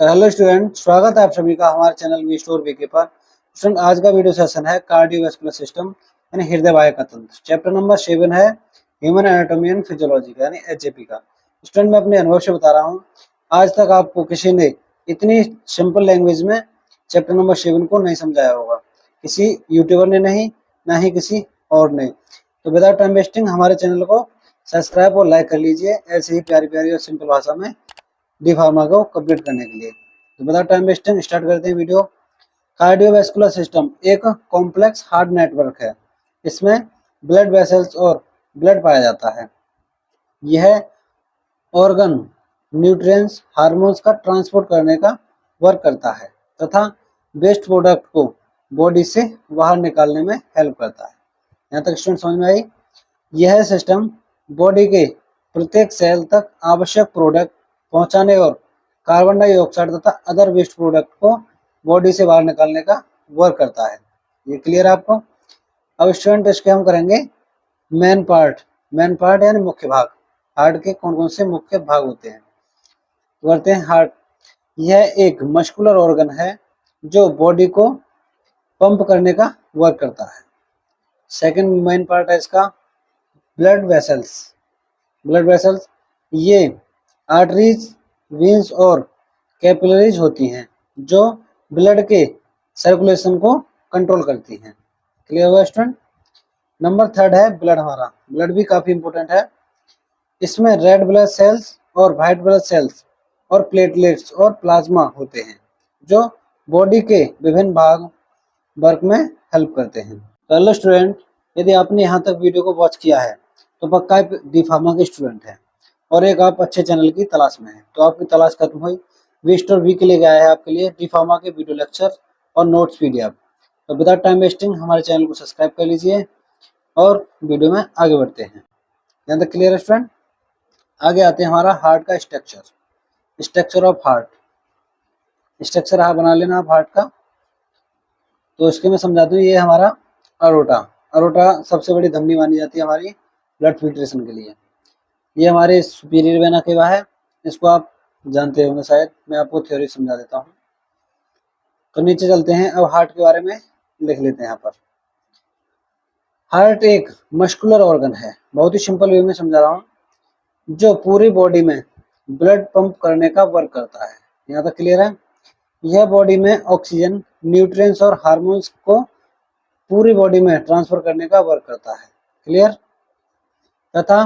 Hello student, स्वागत है आप सभी का हमारे चैनल वी स्टोर वीके पर। स्टूडेंट, आज का वीडियो सेशन है कार्डियोवैस्कुलर सिस्टम यानी हृदय वाहिका का तंत्र। चैप्टर नंबर 7 है ह्यूमन एनाटॉमी एंड फिजियोलॉजी का यानी एचएपी का। स्टूडेंट, मैं अपने अनुभव से बता रहा हूँ, आज तक आपको किसी ने इतनी सिंपल लैंग्वेज में चैप्टर नंबर 7 को नहीं समझाया होगा, किसी यूट्यूबर ने नहीं, ना ही किसी और ने। तो विदाउट टाइम वेस्टिंग हमारे चैनल को सब्सक्राइब और लाइक कर लीजिए, ऐसे ही प्यारी प्यारी और सिंपल भाषा में डी फार्मा को कंप्लीट करने के लिए। तो विदाउट टाइम वेस्टिंग स्टार्ट करते हैं वीडियो। कार्डियोवैस्कुलर सिस्टम एक कॉम्प्लेक्स हार्ट नेटवर्क है। इसमें ब्लड वेसल्स और ब्लड पाया जाता है। यह ऑर्गन न्यूट्रिएंट्स हार्मोन्स का ट्रांसपोर्ट करने का वर्क करता है तथा वेस्ट प्रोडक्ट को बॉडी से बाहर निकालने में हेल्प करता है। यहाँ तक स्टूडेंट समझ में आई? यह सिस्टम बॉडी के प्रत्येक सेल तक आवश्यक प्रोडक्ट पहुंचाने और कार्बन डाइऑक्साइड तथा अदर वेस्ट प्रोडक्ट को बॉडी से बाहर निकालने का वर्क करता है। ये क्लियर है आपको? अब स्टूडेंट इसके हम करेंगे मेन पार्ट यानी मुख्य भाग। हार्ट के कौन कौन से मुख्य भाग होते हैं तो करते हैं हार्ट। यह एक मस्कुलर ऑर्गन है जो बॉडी को पंप करने का वर्क करता है। सेकंड मेन पार्ट है इसका ब्लड वेसल्स। ये आर्टरीज, वेन्स और कैपिलरीज होती हैं जो ब्लड के सर्कुलेशन को कंट्रोल करती हैं। क्लियर हुआ स्टूडेंट? नंबर 3 है ब्लड। हमारा ब्लड भी काफी इंपॉर्टेंट है। इसमें रेड ब्लड सेल्स और व्हाइट ब्लड सेल्स और प्लेटलेट्स और प्लाज्मा होते हैं जो बॉडी के विभिन्न भाग वर्क में हेल्प करते हैं। हेलो स्टूडेंट, यदि आपने यहाँ तक वीडियो को वॉच किया है तो पक्का डी फार्मा के स्टूडेंट है और एक आप अच्छे चैनल की तलाश में है। तो आपकी तलाश खत्म हुई। वी स्टोर वी के लिए गया है आपके लिए डी फार्मा के वीडियो लेक्चर और नोट्स पीडीएफ। तो विदाउट टाइम वेस्टिंग हमारे चैनल को सब्सक्राइब कर लीजिए और वीडियो में आगे बढ़ते हैं। यहाँ तक क्लियर है स्टूडेंट? आगे आते हैं हमारा हार्ट का स्ट्रक्चर ऑफ हार्ट। स्ट्रक्चर बना लेना आप हार्ट का। तो इसके मैं समझा दूँ, ये हमारा अरोटा सबसे बड़ी धमनी मानी जाती है हमारी ब्लड फिल्ट्रेशन के लिए। ये हमारे सुपीरियर वेना केवा है, इसको आप जानते होंगे शायद, मैं आपको थ्योरी समझा देता हूँ। तो नीचे चलते हैं, अब हार्ट के बारे में लिख लेते हैं यहाँ पर। हार्ट एक मस्कुलर ऑर्गन है, बहुत ही सिंपल वे में समझा रहा हूँ, जो पूरी बॉडी में ब्लड पंप करने का वर्क करता है। यहाँ तक क्लियर है? यह बॉडी में ऑक्सीजन, न्यूट्रिएंट्स और हार्मोन्स को पूरी बॉडी में ट्रांसफर करने का वर्क करता है। क्लियर? तथा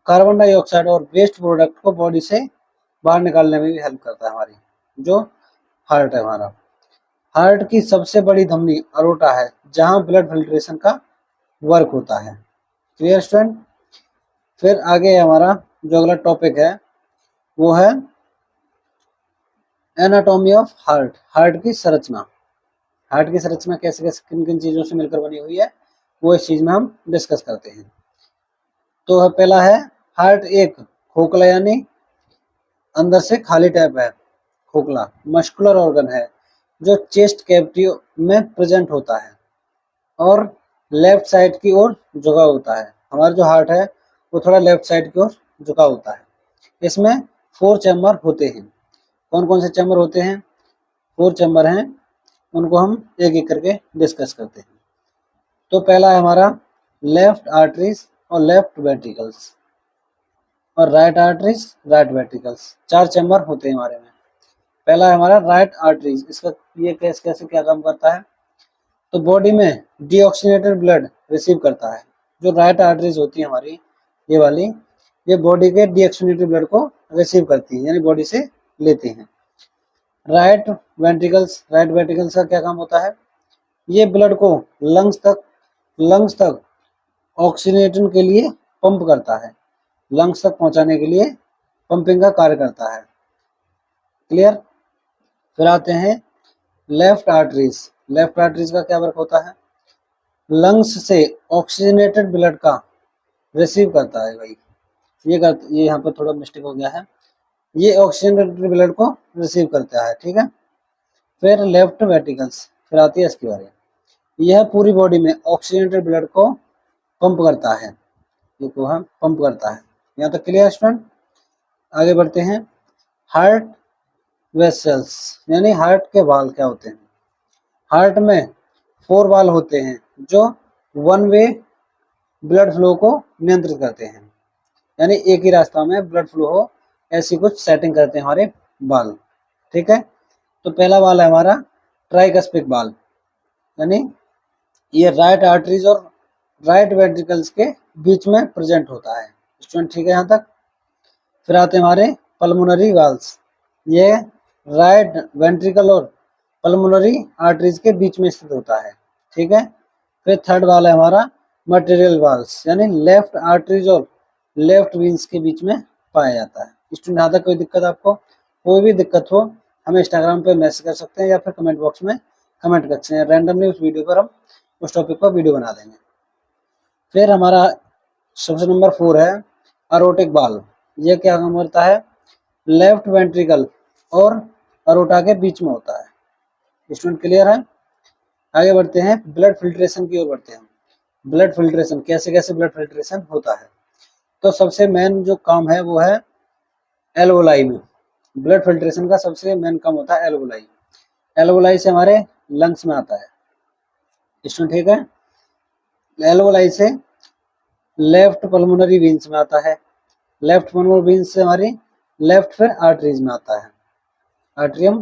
कार्बन डाइऑक्साइड और वेस्ट प्रोडक्ट को बॉडी से बाहर निकालने में भी हेल्प करता है हमारी जो हार्ट है हमारा। हार्ट की सबसे बड़ी धमनी अरोटा है जहां ब्लड फिल्ट्रेशन का वर्क होता है। Clear student? फिर आगे हमारा जो अगला टॉपिक है वो है एनाटॉमी ऑफ हार्ट। हार्ट की संरचना कैसे कैसे किन किन चीजों से मिलकर बनी हुई है वो इस चीज में हम डिस्कस करते हैं। तो पहला है हार्ट एक खोखला यानी अंदर से खाली टाइप है, खोखला मस्कुलर ऑर्गन है जो चेस्ट कैविटी में प्रेजेंट होता है और लेफ्ट साइड की ओर झुका होता है। हमारा जो हार्ट है वो थोड़ा लेफ्ट साइड की ओर झुका होता है। इसमें 4 चैम्बर होते हैं। कौन कौन से चैम्बर होते हैं? 4 चैम्बर हैं, उनको हम एक एक करके डिस्कस करते हैं। तो पहला है हमारा लेफ्ट आर्टरीज और लेफ्ट वेंट्रिकल्स और right arteries, right ventricles. 4 chamber होते हैं हमारे में। पहला है हमारा राइट आर्टरीज। इसका ये कैसे क्या काम करता है? तो बॉडी में डीऑक्सीनेटेड ब्लड रिसीव करता है। जो राइट आर्टरीज होती है हमारी ये वाली, ये बॉडी के डीऑक्सीनेटेड ब्लड को रिसीव करती है यानी बॉडी से लेते हैं। राइट वेंट्रिकल्स का क्या काम होता है? ये ब्लड को लंग्स तक ऑक्सीजनेशन के लिए पंप करता है, लंग्स तक पहुंचाने के लिए पंपिंग का कार्य करता है। क्लियर? फिर आते हैं लेफ्ट आर्टरीज का क्या वर्क होता है? लंग्स से ऑक्सीजनेटेड ब्लड का रिसीव करता है भाई। ये यहाँ पर थोड़ा मिस्टेक हो गया है, ये ऑक्सीजनेटेड ब्लड को रिसीव करता है। ठीक है? फिर लेफ्ट वेंट्रिकल्स, फिर आती है इसके बारे में। यह पूरी बॉडी में ऑक्सीजनेटेड ब्लड को पंप करता है, यहाँ तक क्लियर स्टूडेंट? आगे बढ़ते हैं। हार्ट वेसल्स यानी हार्ट के वाल क्या होते हैं? हार्ट में 4 वाल होते हैं जो वन वे ब्लड फ्लो को नियंत्रित करते हैं, यानी एक ही रास्ता में ब्लड फ्लो हो ऐसी कुछ सेटिंग करते हैं हमारे वाल। ठीक है, तो पहला वाल है हमारा ट्राइकस्पिक वाल, यानी ये राइट आर्टरीज और राइट वेंट्रिकल्स के बीच में प्रेजेंट होता है। स्टूडेंट ठीक है यहाँ तक? फिर आते हैं हमारे पल्मोनरी वाल्स, ये राइट वेंट्रिकल और पल्मोनरी आर्टरीज के बीच में स्थित होता है। ठीक है, फिर थर्ड वाल है हमारा मटेरियल वाल्स, यानी लेफ्ट आर्टरीज और लेफ्ट वीन्स के बीच में पाया जाता है। स्टूडेंट यहाँ तक कोई दिक्कत आपको? कोई भी दिक्कत हो हमें इंस्टाग्राम पे मैसेज कर सकते हैं या फिर कमेंट बॉक्स में कमेंट कर सकते हैं। रैंडमली उस वीडियो पर हम उस टॉपिक पर वीडियो बना देंगे। फिर हमारा सबसे नंबर 4 है अरोटिक वाल्व। ये क्या काम करता है? लेफ्ट वेंट्रिकल और अरोटा के बीच में होता है। स्टूडेंट क्लियर है? आगे बढ़ते हैं, ब्लड फिल्ट्रेशन की ओर बढ़ते हैं। ब्लड फिल्ट्रेशन कैसे कैसे ब्लड फिल्ट्रेशन होता है? तो सबसे मेन जो काम है वो है एल्वोलाई में। ब्लड फिल्ट्रेशन का सबसे मेन काम होता है एल्वोलाई। एल्वोलाई से हमारे लंग्स में आता है। स्टूडेंट ठीक है? एल्वोलाई से लेफ्ट पल्मोनरी वेन्स में आता है, लेफ्ट पल्मोनरी वेन्स से हमारी लेफ्ट फिर आर्टरीज में आता है, आर्ट्रियम,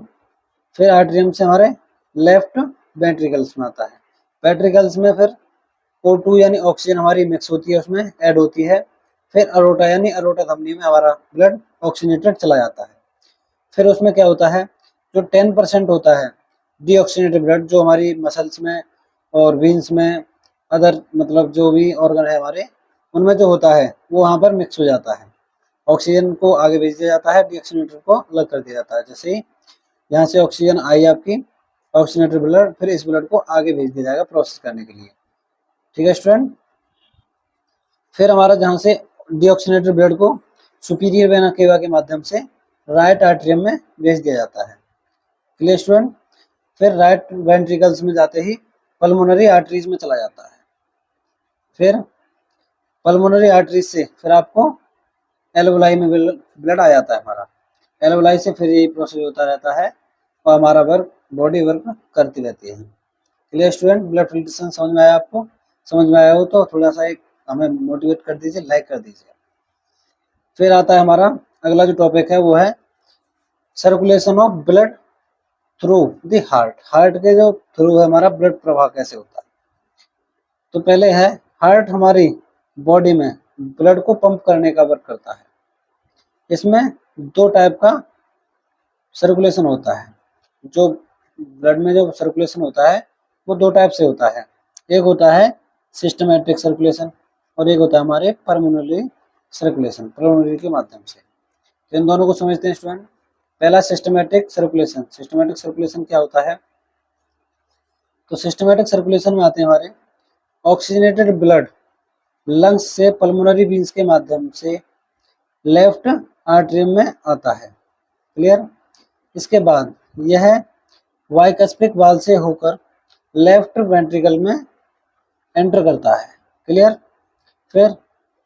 फिर आर्ट्रियम से हमारे लेफ्ट वेंट्रिकल्स में आता है। वेंट्रिकल्स में फिर O2 यानी ऑक्सीजन हमारी मिक्स होती है, उसमें ऐड होती है। फिर अरोटा यानी अरोटा धमनी में हमारा ब्लड ऑक्सीजनेटेड चला जाता है। फिर उसमें क्या होता है, जो 10% होता है डीऑक्सीजनेटेड ब्लड, जो हमारी मसल्स में और वेन्स में अदर मतलब जो भी ऑर्गन है हमारे उनमें जो होता है वो वहाँ पर मिक्स हो जाता है। ऑक्सीजन को आगे भेज दिया जाता है, डीऑक्सीजनेटेड को अलग कर दिया जाता है। जैसे ही यहाँ से ऑक्सीजन आई आपकी ऑक्सीजनेटेड ब्लड, फिर इस ब्लड को आगे भेज दिया जाएगा प्रोसेस करने के लिए। ठीक है स्टूडेंट? फिर हमारा जहाँ से डीऑक्सीजनेटेड ब्लड को सुपीरियर वेना केवा के माध्यम से राइट आर्टरियम में भेज दिया जाता है। Clear student? फिर राइट वेंट्रिकल्स में जाते ही पल्मोनरी आर्टरीज में चला जाता है। फिर पल्मोनरी आर्टरीज से फिर आपको एल्वोलाई में ब्लड आ जाता है हमारा। एल्वोलाई से फिर यही प्रोसेस होता रहता है और हमारा वर्क बॉडी वर्क करती रहती है। Clear student? ब्लड फिल्ट्रेशन समझ में आया आपको? समझ में आया हो तो थोड़ा सा एक हमें मोटिवेट कर दीजिए, लाइक कर दीजिए। फिर आता है हमारा अगला जो टॉपिक है वो है circulation of blood through the heart. Heart के जो थ्रू है हमारा ब्लड प्रवाह कैसे होता है? तो पहले है हार्ट हमारी बॉडी में ब्लड को पंप करने का वर्क करता है। इसमें 2 टाइप का सर्कुलेशन होता है। जो ब्लड में जो सर्कुलेशन होता है वो 2 टाइप से होता है। एक होता है सिस्टमैटिक सर्कुलेशन और एक होता है हमारे पल्मोनरी सर्कुलेशन, पल्मोनरी के माध्यम से। तो इन दोनों को समझते हैं स्टूडेंट। पहला सिस्टमैटिक सर्कुलेशन। सिस्टमैटिक सर्कुलेशन क्या होता है? तो सिस्टमैटिक सर्कुलेशन में आते हैं हमारे ऑक्सीजनेटेड ब्लड लंग्स से पल्मोनरी वेन्स के माध्यम से लेफ्ट आर्टरियम में आता है। क्लियर? इसके बाद यह बाइकस्पिक वाल से होकर लेफ्ट वेंट्रिकल में एंटर करता है। क्लियर? फिर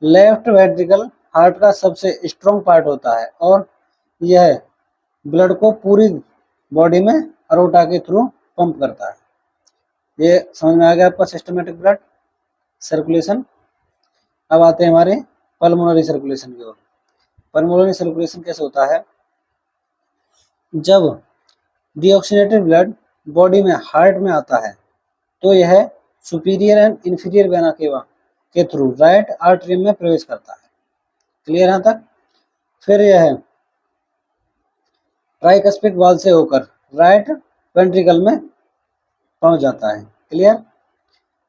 लेफ्ट वेंट्रिकल हार्ट का सबसे स्ट्रॉन्ग पार्ट होता है और यह ब्लड को पूरी बॉडी में अरोटा के थ्रू पंप करता है। ये समझ में आ गया आपका सिस्टमैटिक ब्लड सर्कुलेशन। अब आते हैं हमारे पल्मोनरी सर्कुलेशन की ओर। पल्मोनरी सर्कुलेशन कैसे होता है? जब डीऑक्सीजनेटेड ब्लड बॉडी में हार्ट में आता है तो यह superior and inferior vena cava के थ्रू राइट आर्टरी में प्रवेश करता है। क्लियर यहाँ तक? फिर यह ट्राइकस्पिक वाल से होकर राइट वेंट्रिकल में पहुंच जाता है। क्लियर?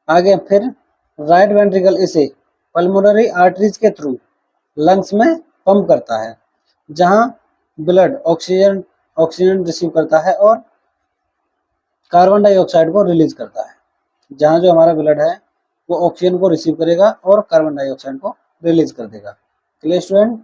आगे फिर राइट वेंट्रिकल इसे पल्मोनरी आर्टरीज के थ्रू लंग्स में पंप करता है, जहां ब्लड ऑक्सीजन रिसीव करता है और कार्बन डाइऑक्साइड को रिलीज करता है। जहां जो हमारा ब्लड है वो ऑक्सीजन को रिसीव करेगा और कार्बन डाइऑक्साइड को रिलीज कर देगा। Clear student?